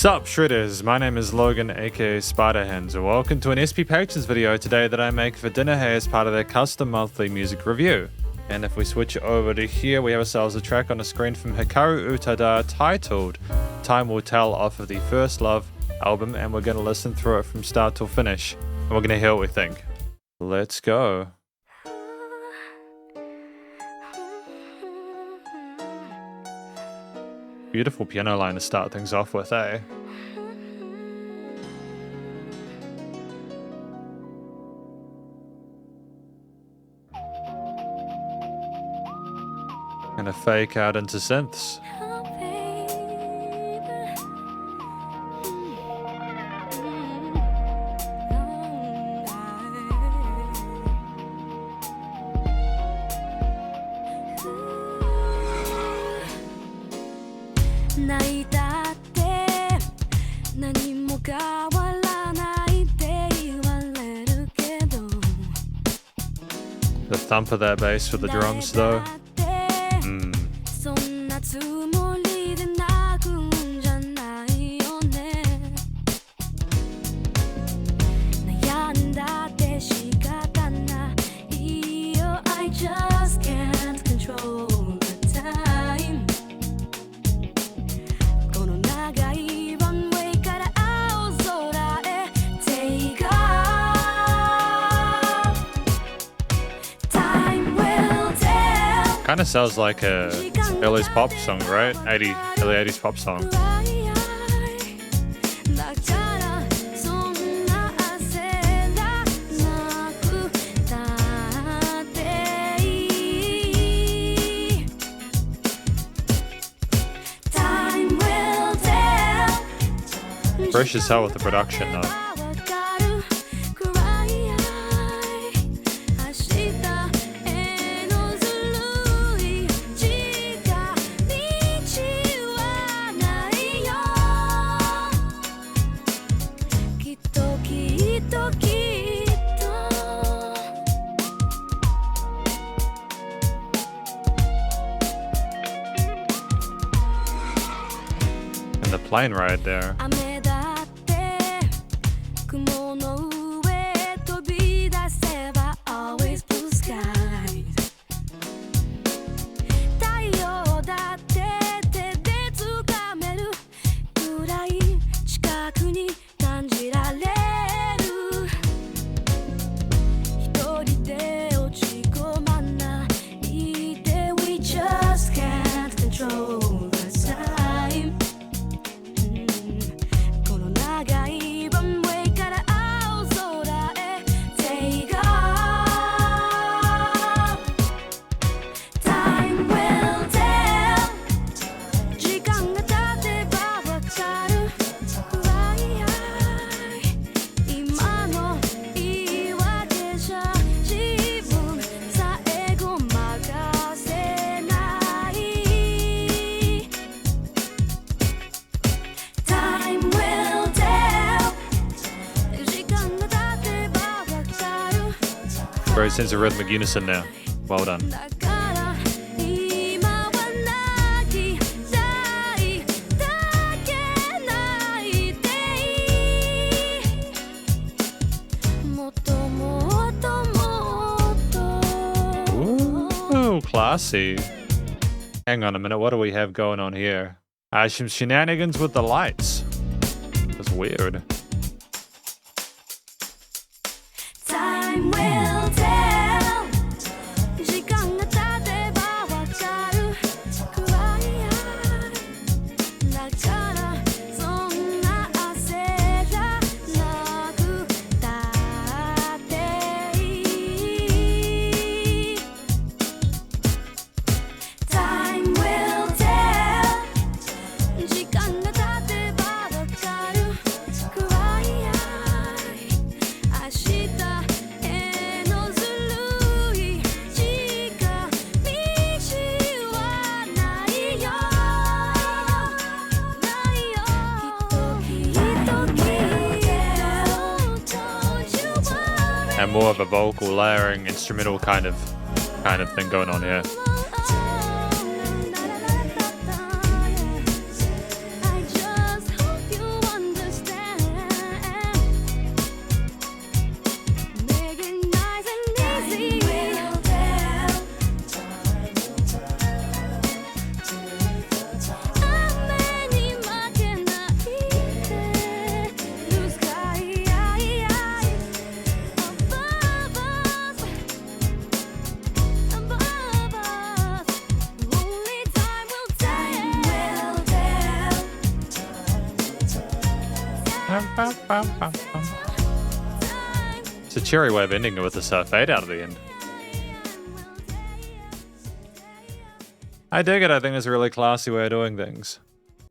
Sup Shredders, my name is Logan aka Spiderhands and welcome to an SP Patrons video today that I make for Dinnerhe as part of their custom monthly music review. And if we switch over to here, we have ourselves a track on the screen from Hikaru Utada titled Time Will Tell off of the First Love album, and we're going to listen through it from start till finish and we're going to hear what we think. Let's go. Beautiful piano line to start things off with, eh? And a fake out into synths. The thump of that bass for the drums though. Kind of sounds like a early pop song, right? Early 80s pop song. Fresh as hell with the production though. The plane ride there. Great sense of rhythmic unison now. Well done. Ooh, classy. Hang on a minute, what do we have going on here? Some shenanigans with the lights. That's weird. Time will tell. And more of a vocal layering instrumental kind of thing going on here. It's a cheery way of ending it with this fade out at the end. I dig it. I think it's a really classy way of doing things.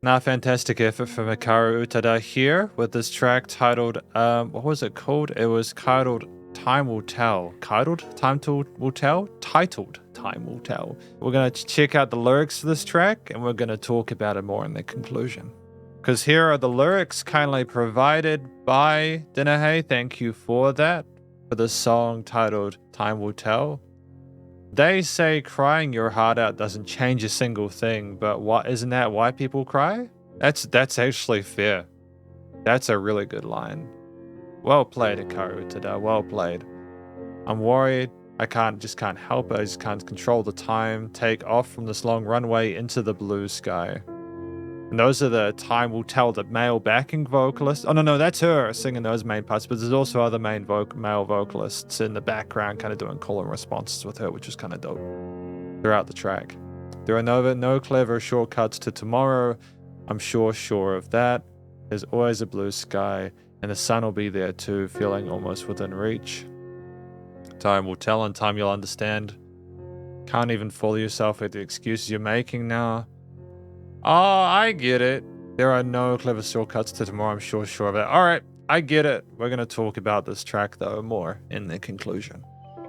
Now, fantastic effort from Hikaru Utada here with this track titled, what was it called? It was titled Time Will Tell. Titled? Will Tell? Titled Time Will Tell. We're going to check out the lyrics for this track and we're going to talk about it more in the conclusion. Because here are the lyrics kindly provided by Dinnerhe. Thank you for that. For the song titled Time Will Tell. They say crying your heart out doesn't change a single thing, but isn't that why people cry? That's actually fair. That's a really good line. Well played, Hikaru Utada. Well played. I'm worried. I just can't help it. I just can't control the time. Take off from this long runway into the blue sky. And those are the Time Will Tell, the male backing vocalist. Oh, no, that's her singing those main parts, but there's also other male vocalists in the background kind of doing call and responses with her, which is kind of dope throughout the track. There are no clever shortcuts to tomorrow. I'm sure of that. There's always a blue sky, and the sun will be there too, feeling almost within reach. Time will tell, and time you'll understand. Can't even fool yourself with the excuses you're making now. Oh, I get it. There are no clever shortcuts to tomorrow, I'm sure of it. Alright, I get it. We're going to talk about this track, though, more in the conclusion.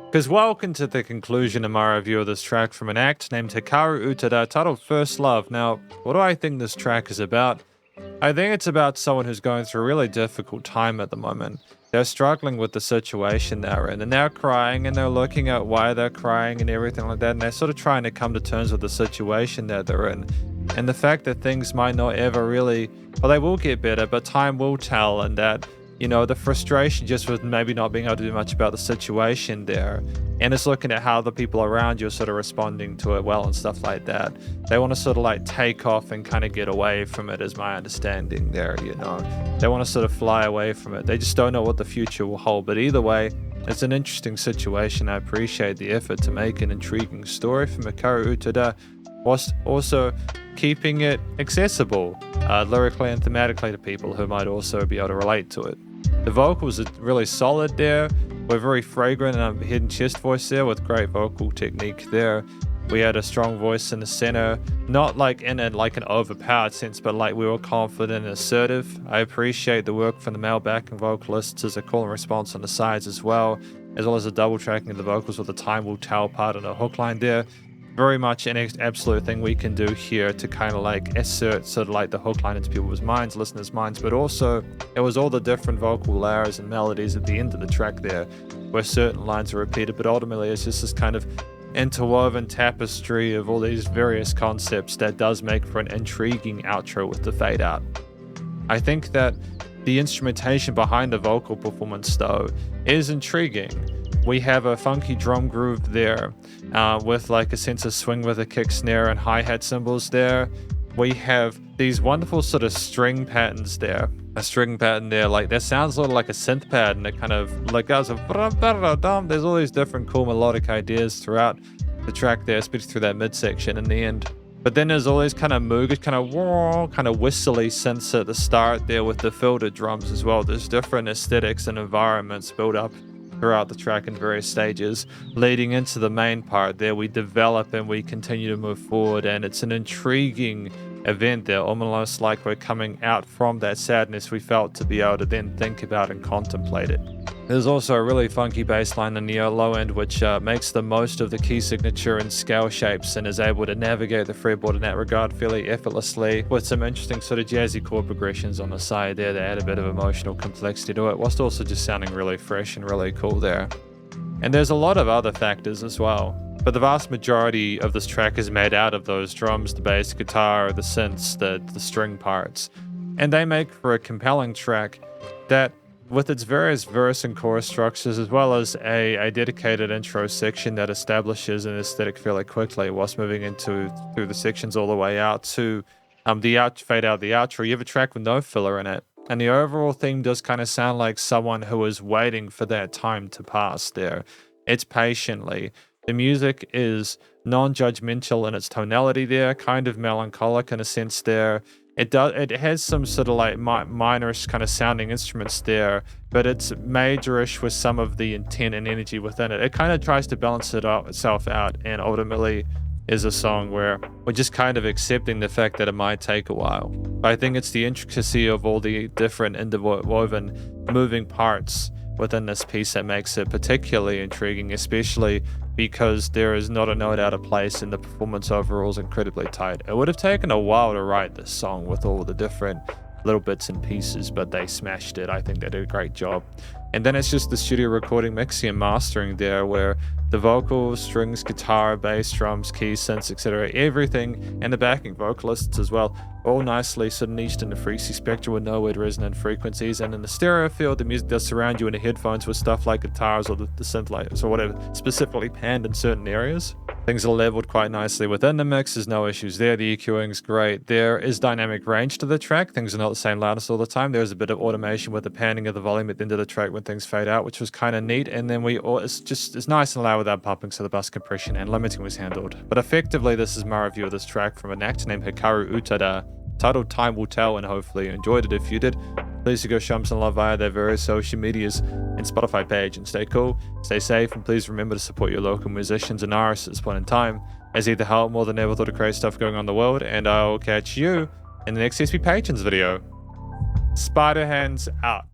Because welcome to the conclusion of my review of this track from an act named Hikaru Utada titled First Love. Now, what do I think this track is about? I think it's about someone who's going through a really difficult time at the moment. They're struggling with the situation they're in, and they're crying, and they're looking at why they're crying and everything like that, and they're sort of trying to come to terms with the situation that they're in. And the fact that things might not ever really, well, they will get better, but time will tell, and that, you know, the frustration just with maybe not being able to do much about the situation there, and it's looking at how the people around you are sort of responding to it well and stuff like that. They want to sort of like take off and kind of get away from it, is my understanding there, you know. They want to sort of fly away from it. They just don't know what the future will hold, but either way, it's an interesting situation. I appreciate the effort to make an intriguing story from Hikaru Utada, whilst also keeping it accessible lyrically and thematically to people who might also be able to relate to it. The vocals are really solid there. We're very fragrant and hidden chest voice there with great vocal technique there. We had a strong voice in the center, not like in an overpowered sense, but like we were confident and assertive. I appreciate the work from the male backing vocalists as a call and response on the sides as well as the double tracking of the vocals with the Time Will Tell part and a hook line there. Very much an absolute thing we can do here to kind of like assert sort of like the hook line into people's minds, listeners' minds, but also it was all the different vocal layers and melodies at the end of the track there where certain lines are repeated, but ultimately it's just this kind of interwoven tapestry of all these various concepts that does make for an intriguing outro with the fade out. I think that the instrumentation behind the vocal performance though is intriguing. We have a funky drum groove there with like a sense of swing with a kick snare and hi-hat cymbals there. We have these wonderful sort of string patterns there. A string pattern there, like that sounds a little like a synth pad, and it kind of like goes there's all these different cool melodic ideas throughout the track there, especially through that midsection in the end. But then there's all these kind of moogish, kind of whistly synths at the start there with the filtered drums as well. There's different aesthetics and environments built up throughout the track in various stages, leading into the main part there. We develop and we continue to move forward, and it's an intriguing event there, almost like we're coming out from that sadness we felt to be able to then think about and contemplate it. There's also a really funky bass line in the low end, which makes the most of the key signature and scale shapes and is able to navigate the fretboard in that regard fairly effortlessly, with some interesting sort of jazzy chord progressions on the side there that add a bit of emotional complexity to it, whilst also just sounding really fresh and really cool there. And there's a lot of other factors as well, but the vast majority of this track is made out of those drums, the bass guitar, the synths, the string parts, and they make for a compelling track that, with its various verse and chorus structures, as well as a dedicated intro section that establishes an aesthetic fairly quickly whilst moving through the sections all the way out to fade out the outro. You have a track with no filler in it, and the overall theme does kind of sound like someone who is waiting for that time to pass there. It's patiently. The music is non-judgmental in its tonality there, kind of melancholic in a sense there. It has some sort of like minorish kind of sounding instruments there, but it's majorish with some of the intent and energy within it. It kind of tries to balance itself out, and ultimately is a song where we're just kind of accepting the fact that it might take a while. But I think it's the intricacy of all the different interwoven moving parts within this piece that makes it particularly intriguing, especially because there is not a note out of place and the performance overall is incredibly tight. It would have taken a while to write this song with all the different little bits and pieces, but they smashed it. I think they did a great job. And then it's just the studio recording, mixing and mastering there, where the vocals, strings, guitar, bass, drums, keys, synths, etc., everything, and the backing vocalists as well, all nicely sort of niched in the frequency spectrum with no weird resonant frequencies. And in the stereo field, the music does surround you in the headphones with stuff like guitars or the synth lights or whatever, specifically panned in certain areas. Things are leveled quite nicely within the mix. There's no issues there. The EQing's great. There is dynamic range to the track. Things are not the same loudness all the time. There's a bit of automation with the panning of the volume at the end of the track when things fade out, which was kind of neat. And then it's nice and loud without popping, so the bus compression and limiting was handled. But effectively, this is my review of this track from an actor named Hikaru Utada, titled Time Will Tell, and hopefully you enjoyed it. If you did, please do go show them some love via their various social medias and Spotify page, and stay cool, stay safe, and please remember to support your local musicians and artists at this point in time, as either help more than ever thought of crazy stuff going on in the world, and I'll catch you in the next SP Patrons video. Spiderhands out.